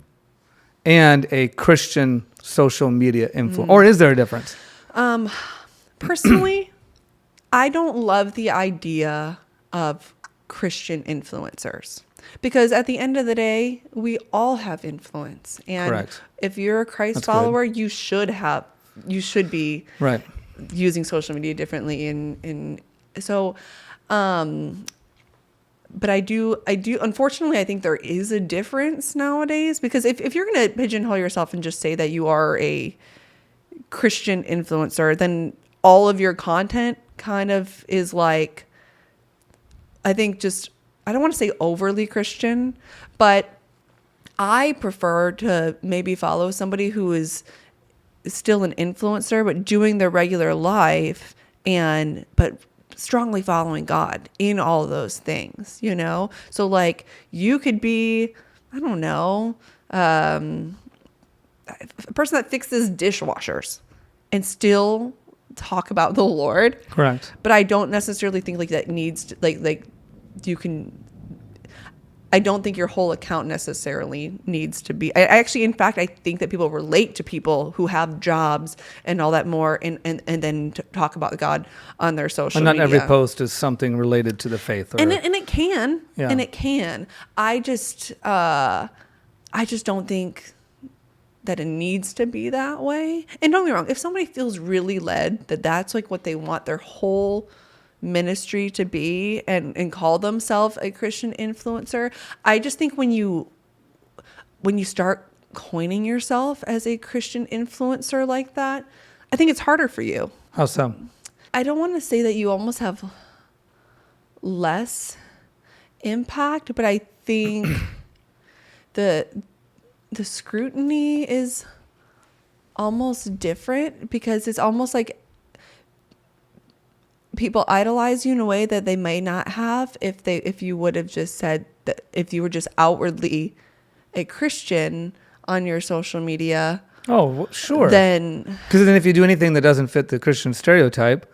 And a Christian social media influencer. Or is there a difference? Personally, I don't love the idea of Christian influencers. Because at the end of the day, we all have influence. And Correct. if you're a Christ That's follower, you should be Right. using social media differently. But I do, unfortunately, I think there is a difference nowadays, because if you're going to pigeonhole yourself and just say that you are a Christian influencer, then all of your content kind of is like, I think just, I don't want to say overly Christian, but I prefer to maybe follow somebody who is still an influencer, but doing their regular life but strongly following God in all of those things, you know? So like you could be, I don't know, a person that fixes dishwashers and still talk about the Lord. Correct. But I don't necessarily think like that needs to, like you can, I don't think your whole account necessarily needs to be. I actually, in fact, I think that people relate to people who have jobs and all that more, and then talk about God on their social media. And not every post is something related to the faith. And it can. Yeah. And it can. I just don't think that it needs to be that way. And don't get me wrong, if somebody feels really led that that's like what they want their whole ministry to be, and call themselves a Christian influencer, I just think when you start coining yourself as a Christian influencer like that, I think it's harder for you. How so? I don't want to say that you almost have less impact, but I think the scrutiny is almost different, because it's almost like people idolize you in a way that they may not have if you would have just said that, if you were just outwardly a Christian on your social media. Oh, well, sure. Then, because then if you do anything that doesn't fit the Christian stereotype,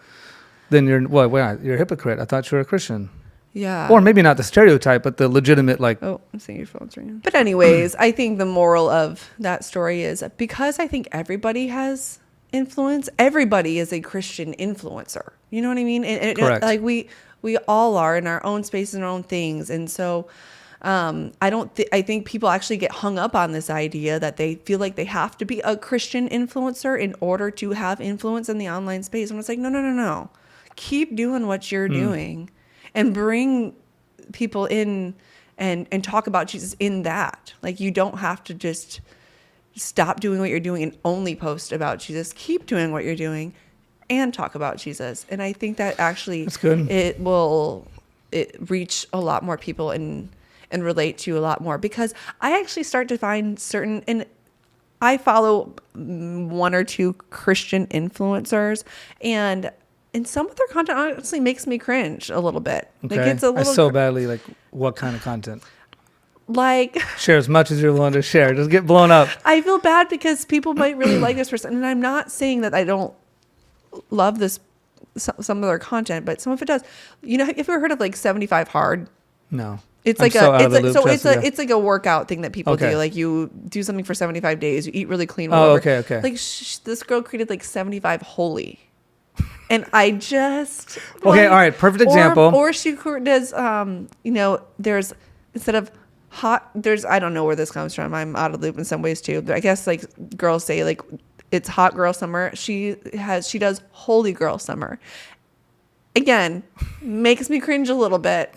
then you're you're a hypocrite. I thought you were a Christian. yeah. Or maybe not the stereotype, but the legitimate, like. Oh, I'm seeing your phone's ringing. But anyways, I think the moral of that story is, because I think everybody has influence, everybody is a Christian influencer. You know what I mean? And Correct. Like we all are in our own spaces and our own things. And so I think people actually get hung up on this idea that they feel like they have to be a Christian influencer in order to have influence in the online space. And it's like, no. Keep doing what you're doing, and bring people in and talk about Jesus in that. Like, you don't have to just stop doing what you're doing and only post about Jesus. Keep doing what you're doing and talk about Jesus. And I think that actually That's good. It reach a lot more people and relate to a lot more, because I actually start to find certain, and I follow one or two Christian influencers, and some of their content honestly makes me cringe a little bit. Okay. Like, it's a little I so badly like, what kind of content? like Share as much as you're willing to share. Just get blown up. I feel bad because people might really like this person, and I'm not saying that I don't love some of their content, but some of it does. You know, have you ever heard of like 75 Hard? No. It's I'm like so out of the loop, Jessica. it's like a workout thing that people Okay. do. Like, you do something for 75 days, you eat really clean. Oh, Whatever. okay. Like this girl created like 75 holy, and I just Okay, all right, perfect example. Or she does there's, instead of hot, I don't know where this comes from. I'm out of the loop in some ways too. But I guess like girls say like it's hot girl summer. She does holy girl summer. Again, makes me cringe a little bit.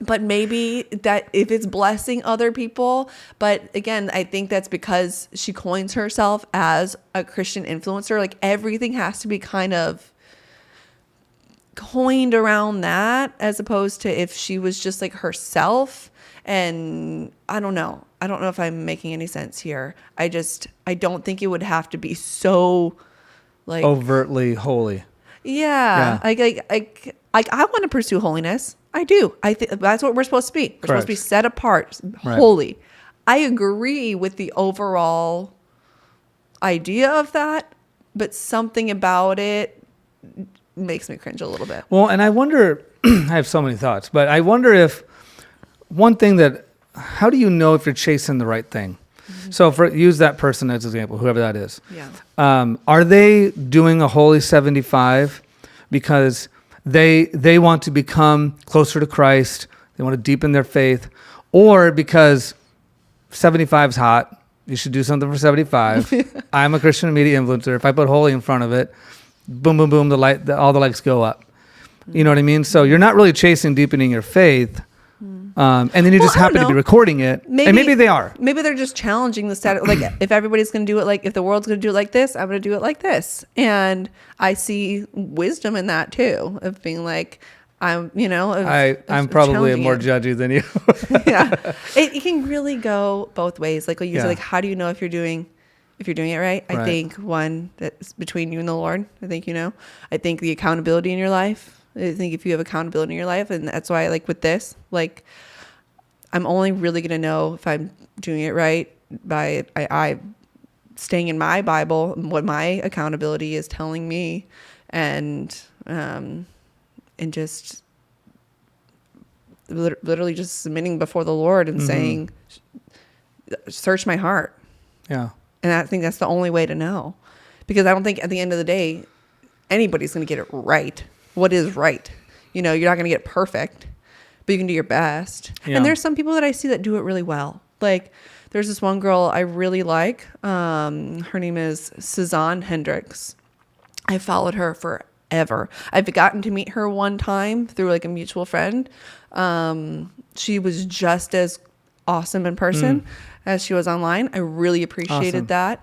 But maybe that if it's blessing other people, but again, I think that's because she coins herself as a Christian influencer. Like, everything has to be kind of coined around that, as opposed to if she was just like herself. And I don't know if I'm making any sense here. I don't think it would have to be so like overtly holy. Yeah. Like I want to pursue holiness. I do. I think that's what we're supposed to be. We're supposed to be set apart, holy. I agree with the overall idea of that, but something about it makes me cringe a little bit. Well, and I wonder, I have so many thoughts, but I wonder if one thing how do you know if you're chasing the right thing? Mm-hmm. So use that person as an example, whoever that is. Yeah. Are they doing a holy 75 because they want to become closer to Christ, they want to deepen their faith, or because 75 is hot. You should do something for 75. I'm a Christian media influencer. If I put holy in front of it, boom, boom, boom, all the likes go up. You know what I mean? So you're not really chasing deepening your faith. And then you just happen to be recording it. And maybe they are. Maybe they're just challenging the status. Like if everybody's going to do it, if the world's going to do it like this, I'm going to do it like this. And I see wisdom in that too, of being like, I'm probably more judgy than you. Yeah. It can really go both ways. Like you said, how do you know if you're doing it right? I think one, that's between you and the Lord. I think, I think the accountability in your life. I think if you have accountability in your life, and that's why with this, I'm only really going to know if I'm doing it right by I staying in my Bible, what my accountability is telling me, and just literally just submitting before the Lord and saying, search my heart. Yeah. And I think that's the only way to know, because I don't think at the end of the day, anybody's going to get it right. What is right? You're not going to get perfect, but you can do your best. Yeah. And there's some people that I see that do it really well. There's this one girl I really like. Her name is Suzanne Hendricks. I followed her forever. I've gotten to meet her one time through a mutual friend. She was just as awesome in person as she was online. I really appreciated that.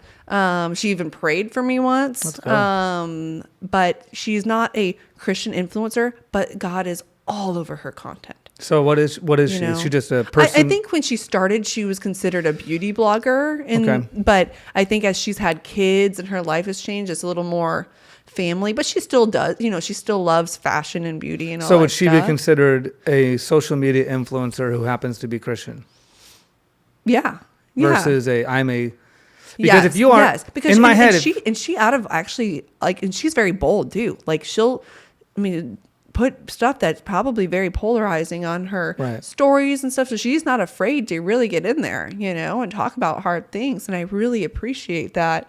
She even prayed for me once. Let's go. But she's not a Christian influencer, but God is all over her content. So what is she? Is she just a person? I think when she started, she was considered a beauty blogger. But I think as she's had kids and her life has changed, it's a little more family, but she still does, she still loves fashion and beauty and all that. So would she be considered a social media influencer who happens to be Christian? Yeah. Versus because if you are, because in my head, and she out of actually and she's very bold too. She'll, put stuff that's probably very polarizing on her stories and stuff. So she's not afraid to really get in there, and talk about hard things. And I really appreciate that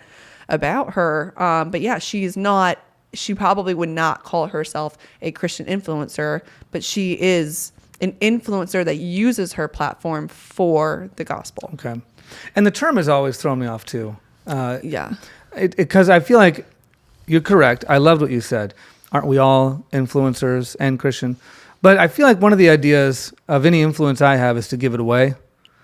about her. But yeah, she probably would not call herself a Christian influencer, but she is an influencer that uses her platform for the gospel. Okay. And the term has always thrown me off too. Yeah. Because I feel like you're correct. I loved what you said. Aren't we all influencers and Christian? But I feel like one of the ideas of any influence I have is to give it away.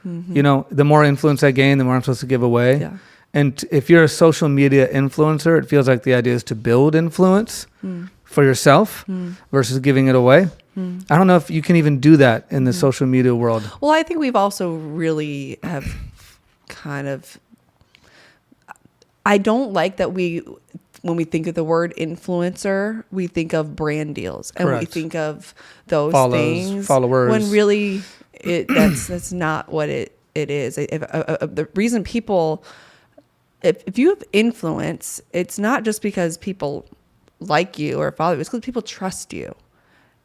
Mm-hmm. The more influence I gain, the more I'm supposed to give away. Yeah. And if you're a social media influencer, it feels like the idea is to build influence for yourself versus giving it away. I don't know if you can even do that in the social media world. Well, I think we've also really have kind of, I don't like that when we think of the word influencer, we think of brand deals. And we think of those followers. When really that's not what it is. The reason people, if you have influence, it's not just because people like you or follow you, it's because people trust you.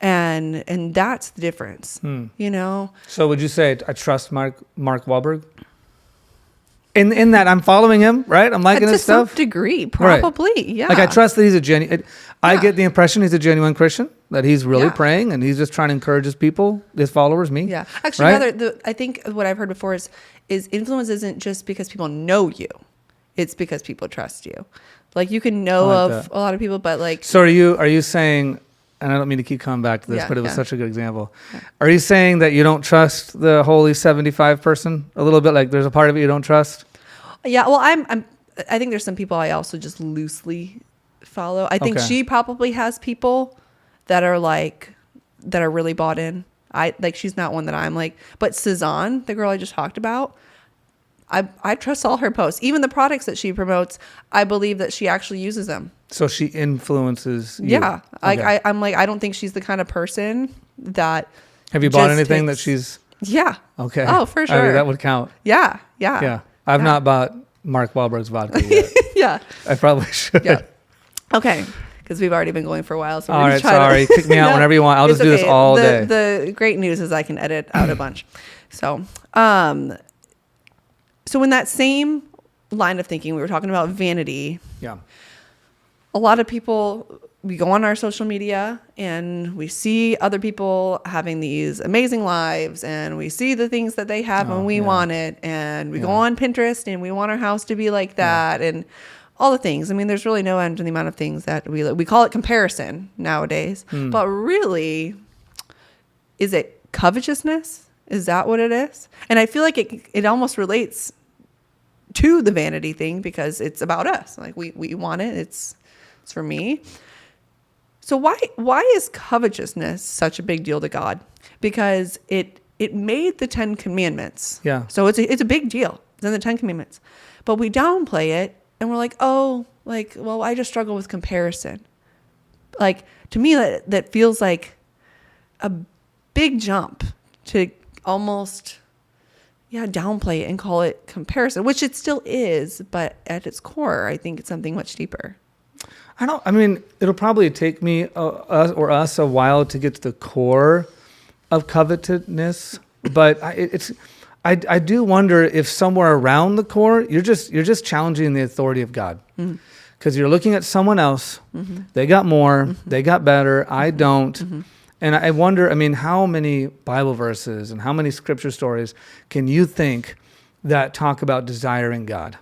And that's the difference, So would you say I trust Mark Wahlberg? In that I'm following him, right? I'm liking his stuff. To some degree, probably, right. Yeah. I trust that he's a genuine. I get the impression he's a genuine Christian, that he's really praying and he's just trying to encourage his people, his followers, me. Yeah, actually, I think what I've heard before is influence isn't just because people know you; it's because people trust you. You can know of a lot of people, but So are you saying? And I don't mean to keep coming back to this, but it was such a good example. Yeah. Are you saying that you don't trust the holy 75 person a little bit? There's a part of it you don't trust? Yeah. Well, I think there's some people I also just loosely follow. I think she probably has people that are that are really bought in. She's not one that I'm but Suzanne, the girl I just talked about, I trust all her posts, even the products that she promotes. I believe that she actually uses them. So she influences you. Yeah. Okay. I'm I don't think she's the kind of person that. Have you bought anything that she's? Yeah. Okay. Oh, for sure. That would count. Yeah. Yeah. Yeah. I've not bought Mark Wahlberg's vodka yet. Yeah. I probably should. Yeah. Okay. Because we've already been going for a while. So all right. Sorry. Kick me out whenever you want. I'll just do this all day. The great news is I can edit out a bunch. So, so in that same line of thinking, we were talking about vanity. Yeah. A lot of people we go on our social media and we see other people having these amazing lives, and we see the things that they have and we want it. And we go on Pinterest and we want our house to be like that, and all the things. I mean, there's really no end to the amount of things that we call it comparison nowadays. But really, is it covetousness? Is that what it is? And I feel like it almost relates to the vanity thing, because it's about us. Like we want it. It's for me. So why is covetousness such a big deal to God? Because it made the 10 Commandments. Yeah. So it's a big deal. It's in the 10 Commandments. But we downplay it and we're like, oh, like, well, I just struggle with comparison. Like, to me, that feels like a big jump to almost downplay it and call it comparison, which it still is, but at its core, I think it's something much deeper. I mean, it'll probably take me us a while to get to the core of covetousness, but I do wonder if somewhere around the core, you're just challenging the authority of God, because you're looking at someone else. They got more, they got better. I don't. And I wonder, I mean, how many Bible verses and how many scripture stories can you think that talk about desiring God?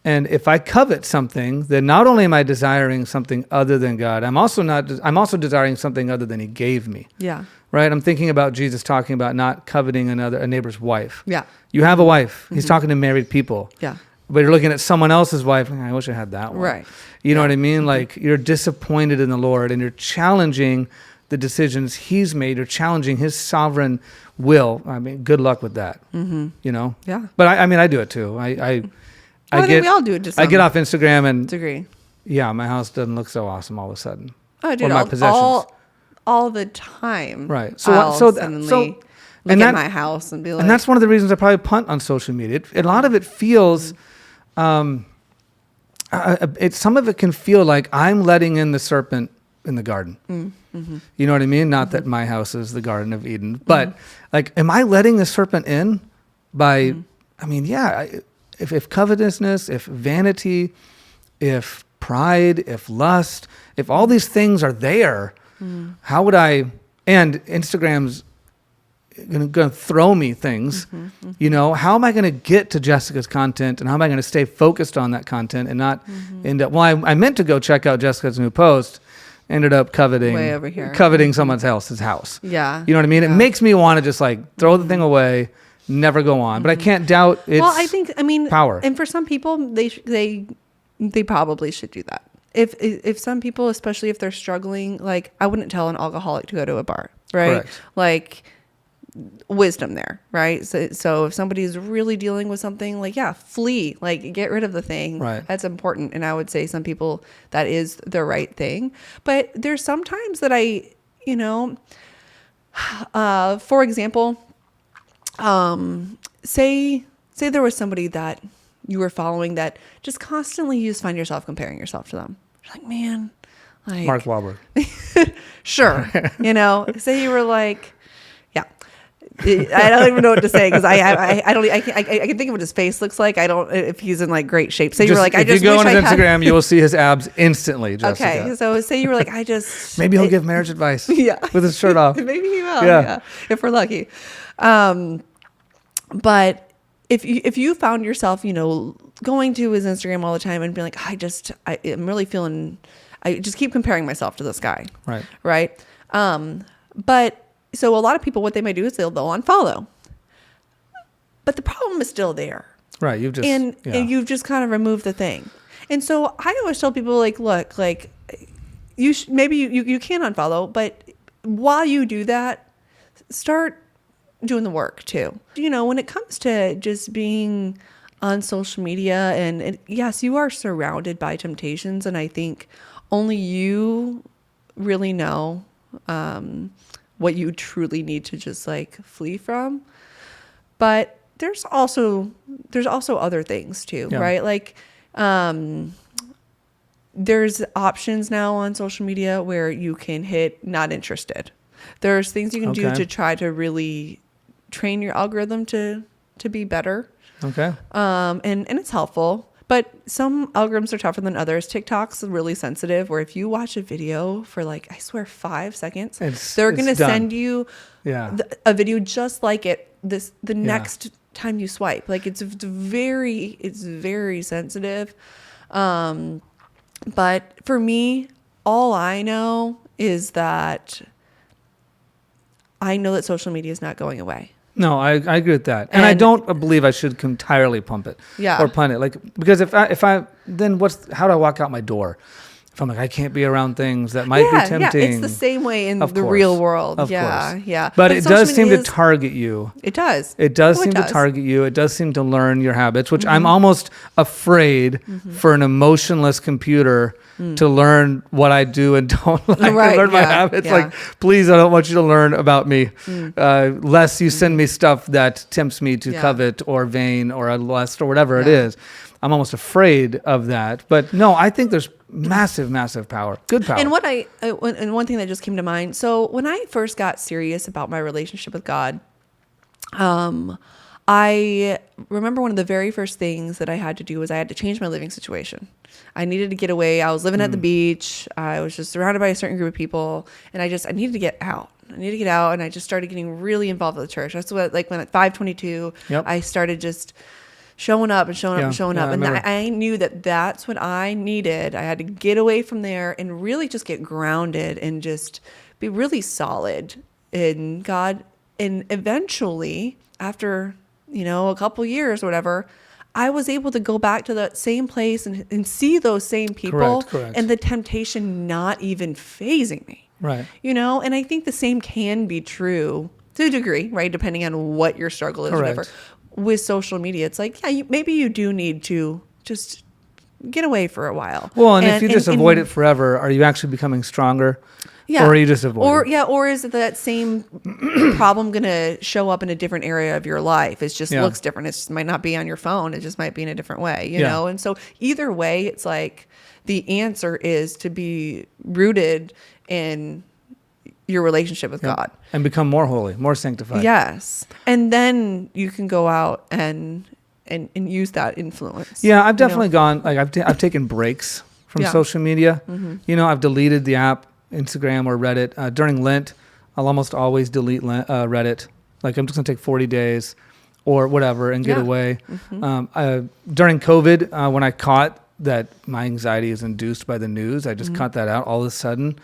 And if I covet something, then not only am I desiring something other than God, I'm also desiring something other than He gave me. Yeah. Right? I'm thinking about Jesus talking about not coveting a neighbor's wife. Yeah. You have a wife. He's talking to married people. Yeah. But you're looking at someone else's wife. I wish I had that one. Right. You know what I mean? Like, you're disappointed in the Lord and you're challenging the decisions He's made. You're challenging His sovereign will. I mean, good luck with that. You know? Yeah. But I do it too. I think we all do it to some. I get off Instagram and degree. Yeah, my house doesn't look so awesome all of a sudden. Oh, dude, my possessions. All the time. Right. So look at my house and be like. And that's one of the reasons I probably punt on social media. A lot of it feels, some of it can feel like I'm letting in the serpent in the garden. You know what I mean? Not that my house is the Garden of Eden, but like, am I letting the serpent in by? I mean, If covetousness, if vanity, if pride, if lust, if all these things are there, how would I? And Instagram's going to throw me things. You know, how am I going to get to Jessica's content, and how am I going to stay focused on that content and not end up? Well, I meant to go check out Jessica's new post. Ended up coveting someone else's house. Yeah, you know what I mean. Yeah. It makes me want to just like throw the thing away. Never go on, but I can't doubt its power. And for some people, they probably should do that. If some people, especially if they're struggling, like, I wouldn't tell an alcoholic to go to a bar, right? Correct. Like, wisdom there, right? So if somebody's really dealing with something, like, flee, like, get rid of the thing. Right. That's important. And I would say some people, that is the right thing. But there's sometimes that for example, say there was somebody that you were following that just constantly you just find yourself comparing yourself to them. You're like, man, like Mark Wahlberg. Sure. Say you were like, I don't even know what to say, because I can think of what his face looks like. I don't, if he's in like great shape. So you were like, if you go on his Instagram, you will see his abs instantly, Jessica. Okay. So say you were like, maybe he'll give marriage advice. Yeah. With his shirt off. Maybe he will. Yeah. If we're lucky. But if you found yourself, going to his Instagram all the time and being like, I'm really feeling, I just keep comparing myself to this guy. Right. Right. But so a lot of people, what they may do is they'll unfollow, but the problem is still there. Right. And you've just kind of removed the thing. And so I always tell people, like, look, like, maybe you can unfollow, but while you do that, start doing the work too. When it comes to just being on social media, and yes, you are surrounded by temptations, and I think only you really know what you truly need to just like flee from. But there's also other things too, right? Like, there's options now on social media where you can hit not interested. There's things you can do to try to really train your algorithm to be better. Okay. And it's helpful. But some algorithms are tougher than others. TikTok's really sensitive, where if you watch a video for like, I swear, 5 seconds, they're going to send you a video just like it the next time you swipe. Like it's very sensitive. But for me, all I know is that I know that social media is not going away. No, I agree with that. And I don't believe I should entirely pump it or punt it. Like, because if I then how do I walk out my door? If I'm like, I can't be around things that might be tempting. Yeah, it's the same way in the real world. Of course. Yeah. But it does seem to target you. It does. It does seem to target you. It does seem to learn your habits, which I'm almost afraid for an emotionless computer to learn what I do and don't like, to learn my habits. Like, please, I don't want you to learn about me, lest you send me stuff that tempts me to covet or vain or a lust or whatever it is. I'm almost afraid of that. But no, I think there's massive power, good power. And one thing that just came to mind. So when I first got serious about my relationship with God, I remember one of the very first things that I had to do was I had to change my living situation. I needed to get away. I was living at the beach. I was just surrounded by a certain group of people, and I needed to get out. And I just started getting really involved with the church. That's what, like, when at 522, I started just showing up. And I knew that that's what I needed. I had to get away from there and really just get grounded and just be really solid in God. And eventually, after, a couple years or whatever, I was able to go back to that same place and see those same people. Correct. And the temptation not even fazing me. Right. And I think the same can be true to a degree, right? Depending on what your struggle is, whatever. With social media, it's like, maybe you do need to just get away for a while. Well, and if you just avoid it forever, are you actually becoming stronger? Yeah. Or are you just avoiding? Or is that same problem going to show up in a different area of your life? It just looks different. It just might not be on your phone. It just might be in a different way, you know? And so either way, it's like the answer is to be rooted in your relationship with God. And become more holy, more sanctified. Yes. And then you can go out and use that influence. Yeah, I've definitely gone, like I've taken breaks from social media. I've deleted the app, Instagram or Reddit. During Lent, I'll almost always delete Reddit. Like, I'm just going to take 40 days or whatever and get away. During COVID, when I caught that my anxiety is induced by the news, I just cut that out all of a sudden.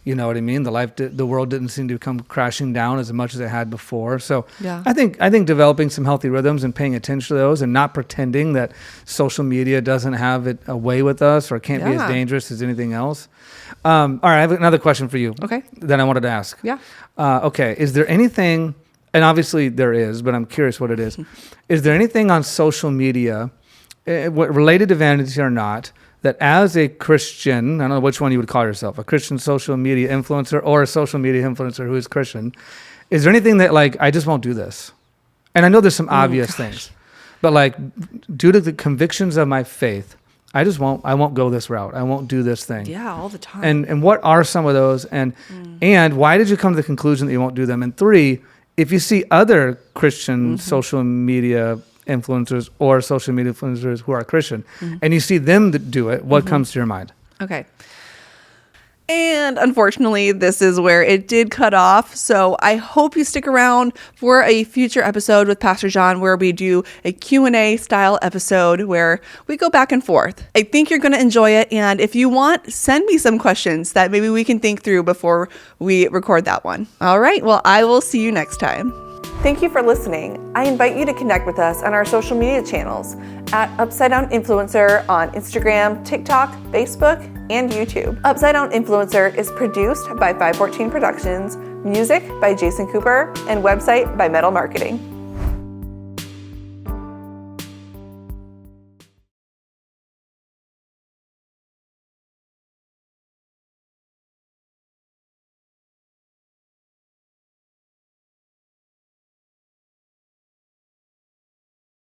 You know what I mean? The world didn't seem to come crashing down as much as it had before. So I think developing some healthy rhythms and paying attention to those and not pretending that social media doesn't have it away with us or can't be as dangerous as anything else. All right, I have another question for you. Okay. That I wanted to ask. Yeah. Okay. Is there anything, and obviously there is, but I'm curious what it is. Is there anything on social media, related to Vanity or not, that as a Christian, I don't know which one you would call yourself, a Christian social media influencer or a social media influencer who is Christian, is there anything that, like, I just won't do this? And I know there's some obvious things, but like, due to the convictions of my faith, I won't go this route. I won't do this thing. Yeah, all the time. And what are some of those? And why did you come to the conclusion that you won't do them? And 3, if you see other Christian social media influencers or social media influencers who are Christian, and you see them do it, what comes to your mind? Okay. And unfortunately, this is where it did cut off. So I hope you stick around for a future episode with Pastor John, where we do a Q&A style episode where we go back and forth. I think you're going to enjoy it. And if you want, send me some questions that maybe we can think through before we record that one. All right. Well, I will see you next time. Thank you for listening. I invite you to connect with us on our social media channels at Upside Down Influencer on Instagram, TikTok, Facebook, and YouTube. Upside Down Influencer is produced by 514 Productions, music by Jason Cooper, and website by Metal Marketing.